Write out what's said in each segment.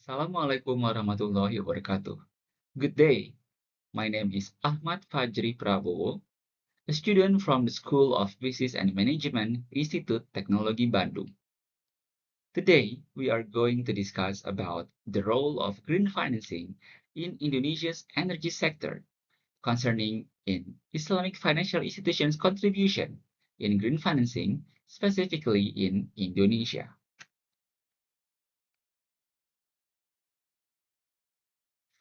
Assalamualaikum warahmatullahi wabarakatuh. Good day. My name is Ahmad Fajri Prabowo, a student from the School of Business and Management, Institut Teknologi Bandung. Today, we are going to discuss about the role of green financing in Indonesia's energy sector, concerning in Islamic financial institutions' contribution in green financing, specifically in Indonesia.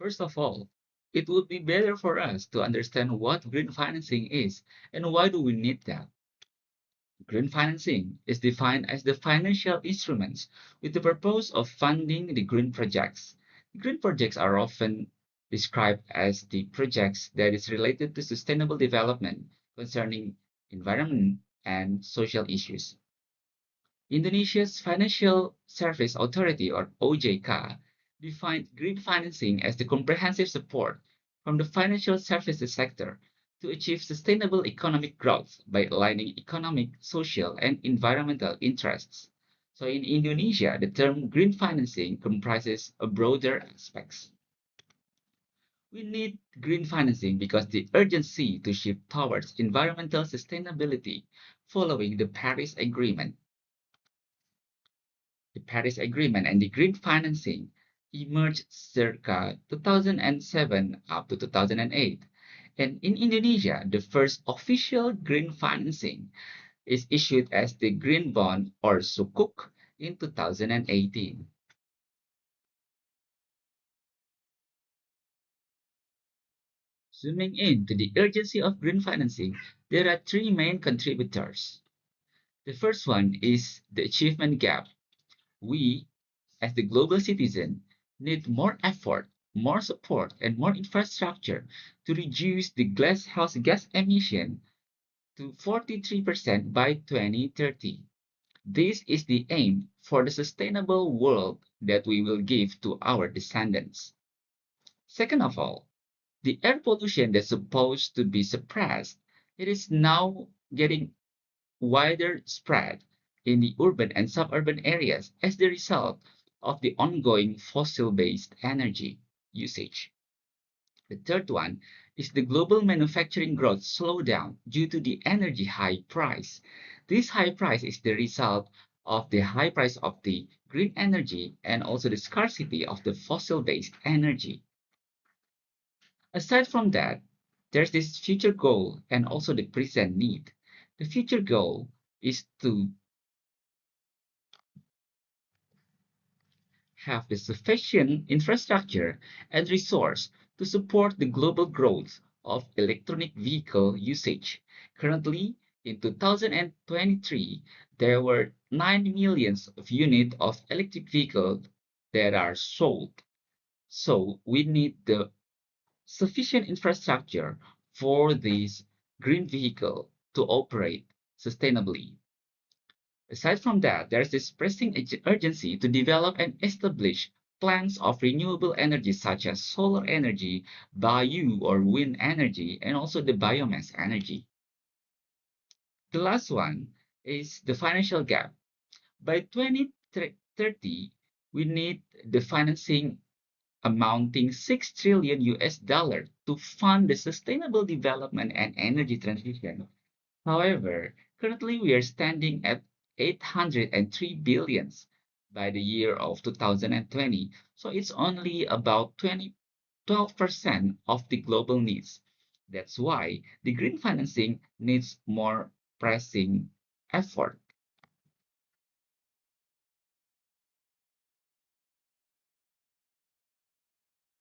First of all, it would be better for us to understand what green financing is and why do we need that. Green financing is defined as the financial instruments with the purpose of funding the green projects. Green projects are often described as the projects that is related to sustainable development concerning environment and social issues. Indonesia's Financial Service Authority, or OJK, defined green financing as the comprehensive support from the financial services sector to achieve sustainable economic growth by aligning economic, social, and environmental interests. So in Indonesia, the term green financing comprises a broader aspects. We need green financing because the urgency to shift towards environmental sustainability following the Paris Agreement. The Paris Agreement and the green financing emerged circa 2007 up to 2008. And in Indonesia, the first official green financing is issued as the Green Bond or Sukuk in 2018. Zooming in to the urgency of green financing, there are three main contributors. The first one is the achievement gap. We, as the global citizen, need more effort, more support, and more infrastructure to reduce the greenhouse gas emission to 43% by 2030. This is the aim for the sustainable world that we will give to our descendants. Second of all, the air pollution that's supposed to be suppressed, it is now getting wider spread in the urban and suburban areas as the result of the ongoing fossil-based energy usage. The third one is the global manufacturing growth slowdown due to the energy high price. This high price is the result of the high price of the green energy and also the scarcity of the fossil-based energy. Aside from that, there's this future goal and also the present need. The future goal is to have the sufficient infrastructure and resource to support the global growth of electronic vehicle usage. Currently, in 2023, there were 9 million of units of electric vehicles that are sold. So we need the sufficient infrastructure for these green vehicle to operate sustainably. Aside from that, there is this pressing urgency to develop and establish plants of renewable energy such as solar energy, bio or wind energy, and also the biomass energy. The last one is the financial gap. By 2030, we need the financing amounting 6 trillion US dollar to fund the sustainable development and energy transition. However, currently we are standing at 803 billions by the year of 2020. So it's only about 12% of the global needs. That's why the green financing needs more pressing effort.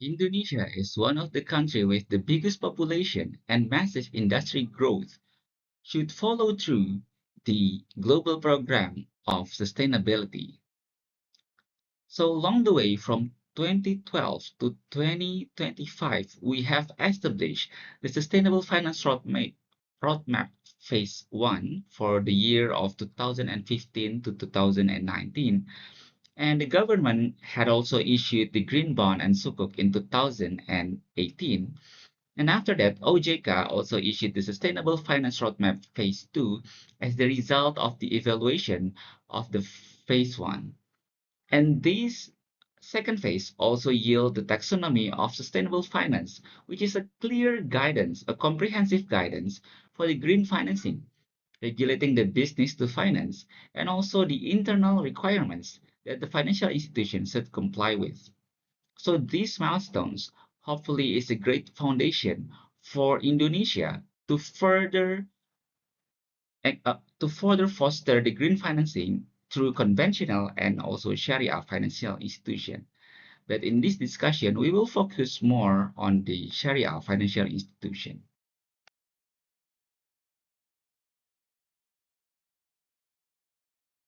Indonesia is one of the countries with the biggest population and massive industry growth should follow through the global program of sustainability. So along the way from 2012 to 2025, we have established the Sustainable Finance Roadmap Phase 1 for the year of 2015 to 2019. And the government had also issued the Green Bond and Sukuk in 2018. And after that, OJK also issued the Sustainable Finance Roadmap Phase 2 as the result of the evaluation of the Phase 1. And these Second phase also yield the taxonomy of sustainable finance, which is a clear guidance, a comprehensive guidance for the green financing, regulating the business to finance, and also the internal requirements that the financial institution should comply with. So these milestones hopefully is a great foundation for Indonesia to further foster the green financing through conventional and also Sharia financial institution. But in this discussion, we will focus more on the Sharia financial institution.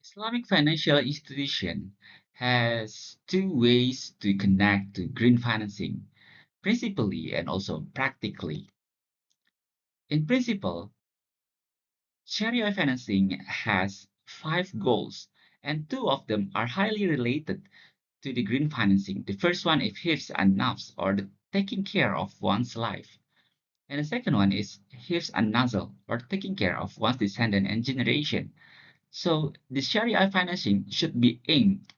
Islamic financial institution has two ways to connect to green financing, principally and also practically. In principle, Sharia financing has five goals, and two of them are highly related to the green financing. The first one is hifz and nafs, or the taking care of one's life. And the second one is hifz and nazal, or taking care of one's descendant and generation. So the Sharia financing should be aimed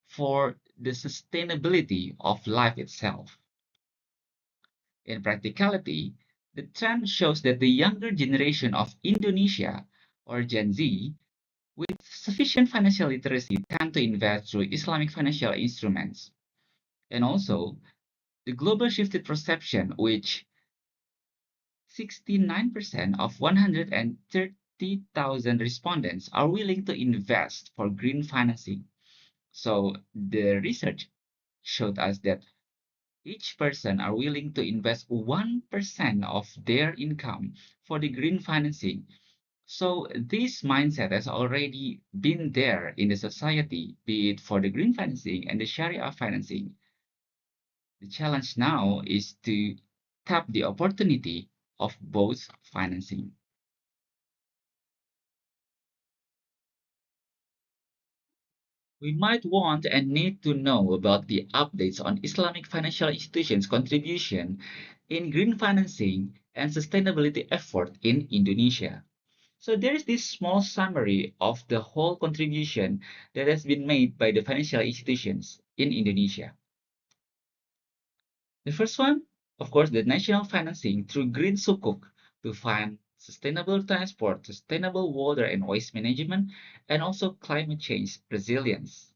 for the sustainability of life itself. In practicality, the trend shows that the younger generation of Indonesia, or Gen Z, with sufficient financial literacy tend to invest through Islamic financial instruments. And also, the global shifted perception, which 69% of 130,000 respondents are willing to invest for green financing. So the research showed us that each person are willing to invest 1% of their income for the green financing. So this mindset has already been there in the society, be it for the green financing and the Sharia financing. The challenge now is to tap the opportunity of both financing. We might want and need to know about the updates on Islamic financial institutions' contribution in green financing and sustainability effort in Indonesia. So there is this small summary of the whole contribution that has been made by the financial institutions in Indonesia. The first one, of course, the national financing through green sukuk to fund sustainable transport, sustainable water and waste management, and also climate change resilience.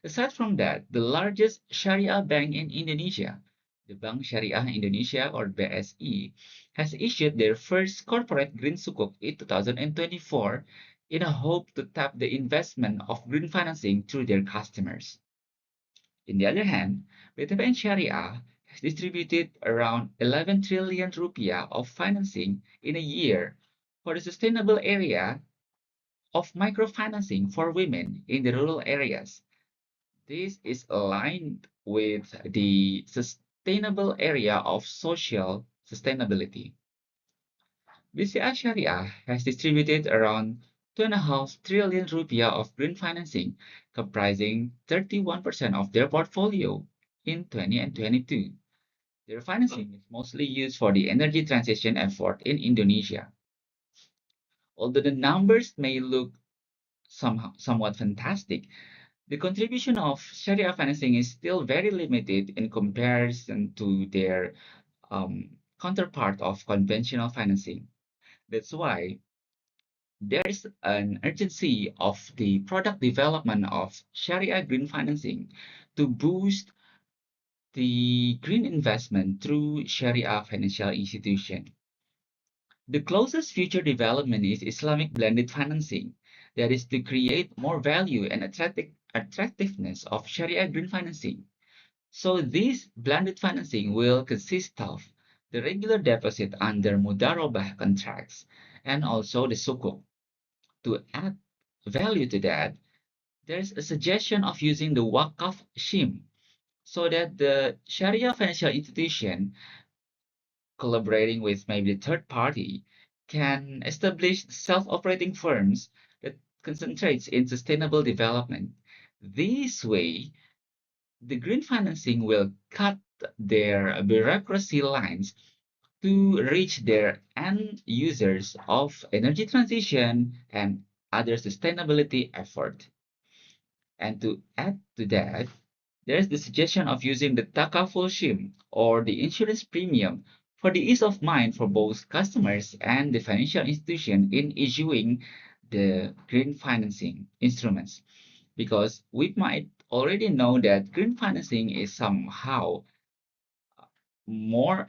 Aside from that, the largest Sharia bank in Indonesia, the Bank Syariah Indonesia or BSI, has issued their first corporate green sukuk in 2024 in a hope to tap the investment of green financing through their customers. On the other hand, BTPN Syariah has distributed around 11 trillion rupiah of financing in a year for the sustainable area of microfinancing for women in the rural areas. This is aligned with the sustainable area of social sustainability. BCI Sharia has distributed around 2.5 trillion rupiah of green financing, comprising 31% of their portfolio in 2022. Their financing is mostly used for the energy transition effort in Indonesia. Although the numbers may look somewhat fantastic, the contribution of Sharia financing is still very limited in comparison to their counterpart of conventional financing. That's why there is an urgency of the product development of Sharia green financing to boost the green investment through Sharia financial institution. The closest future development is Islamic blended financing, that is to create more value and attractiveness of Sharia green financing. So this blended financing will consist of the regular deposit under Mudarobah contracts and also the sukuk. To add value to that, there's a suggestion of using the Wakaf Shim so that the Sharia financial institution collaborating with maybe the third party can establish self-operating firms that concentrates in sustainable development. This way, the green financing will cut their bureaucracy lines to reach their end users of energy transition and other sustainability effort. And to add to that, There's the suggestion of using the takaful shim or the insurance premium for the ease of mind for both customers and the financial institution in issuing the green financing instruments. Because we might already know that green financing is somehow more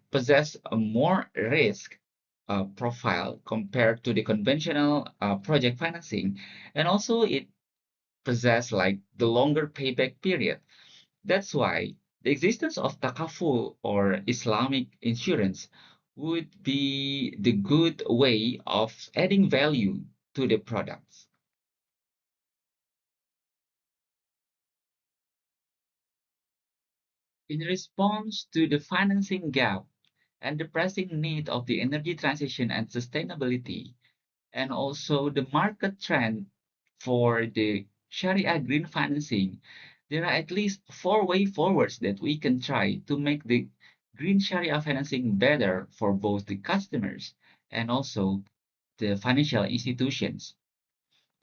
possess a more risk profile compared to the conventional project financing, and also it possess like the longer payback period. That's why the existence of takaful or Islamic insurance would be the good way of adding value to the products. In response to the financing gap and the pressing need of the energy transition and sustainability, and also the market trend for the Sharia green financing, there are at least four way forwards that we can try to make the green Sharia financing better for both the customers and also the financial institutions.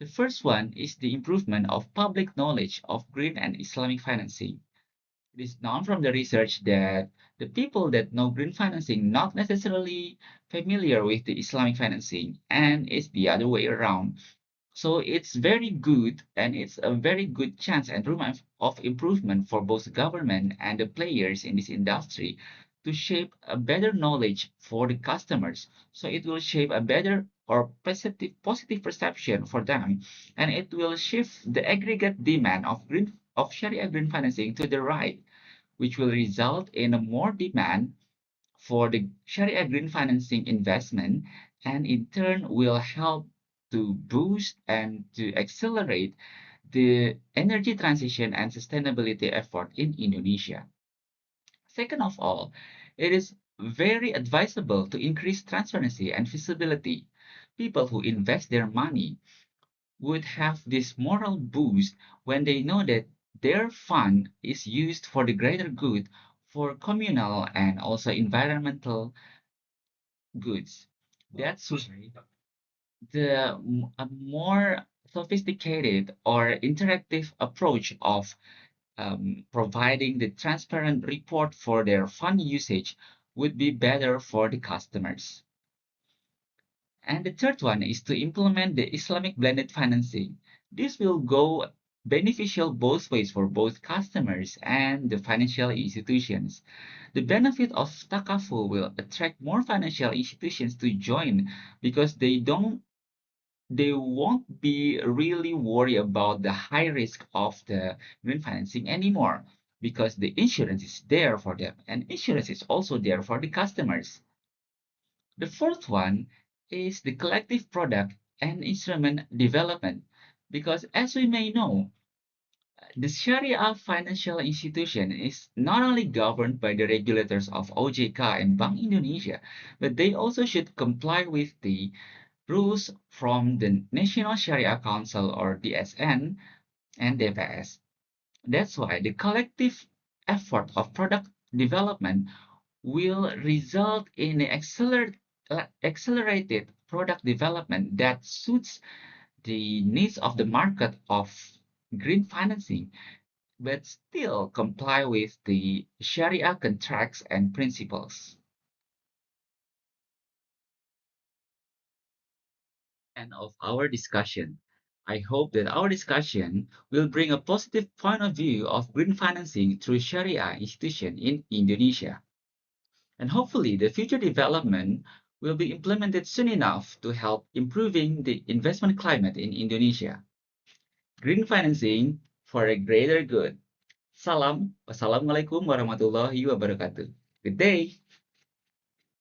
The first one is the improvement of public knowledge of green and Islamic financing. It is known from the research that the people that know green financing not necessarily familiar with the Islamic financing, and it's the other way around. So it's very good, and it's a very good chance and room of improvement for both government and the players in this industry to shape a better knowledge for the customers. So it will shape a better or positive perception for them, and it will shift the aggregate demand of Sharia green financing to the right, which will result in a more demand for the Sharia green financing investment, and in turn will help to boost and to accelerate the energy transition and sustainability effort in Indonesia. Second of all, it is very advisable to increase transparency and visibility. People who invest their money would have this moral boost when they know that their fund is used for the greater good for communal and also environmental goods. That's why a more sophisticated or interactive approach of providing the transparent report for their fund usage would be better for the customers. And the third one is to implement the Islamic blended financing. This will go beneficial both ways for both customers and the financial institutions. The benefit of Takaful will attract more financial institutions to join because they won't be really worried about the high risk of the green financing anymore because the insurance is there for them and insurance is also there for the customers. The fourth one is the collective product and instrument development. Because as we may know, the Sharia financial institution is not only governed by the regulators of OJK and Bank Indonesia, but they also should comply with the rules from the National Sharia Council or DSN and DPS. That's why the collective effort of product development will result in accelerated product development that suits the needs of the market of green financing, but still comply with the Sharia contracts and principles. End of our discussion. I hope that our discussion will bring a positive point of view of green financing through Sharia institution in Indonesia. And hopefully the future development will be implemented soon enough to help improving the investment climate in Indonesia. Green financing for a greater good. Salam. Wassalamualaikum warahmatullahi wabarakatuh. Good day.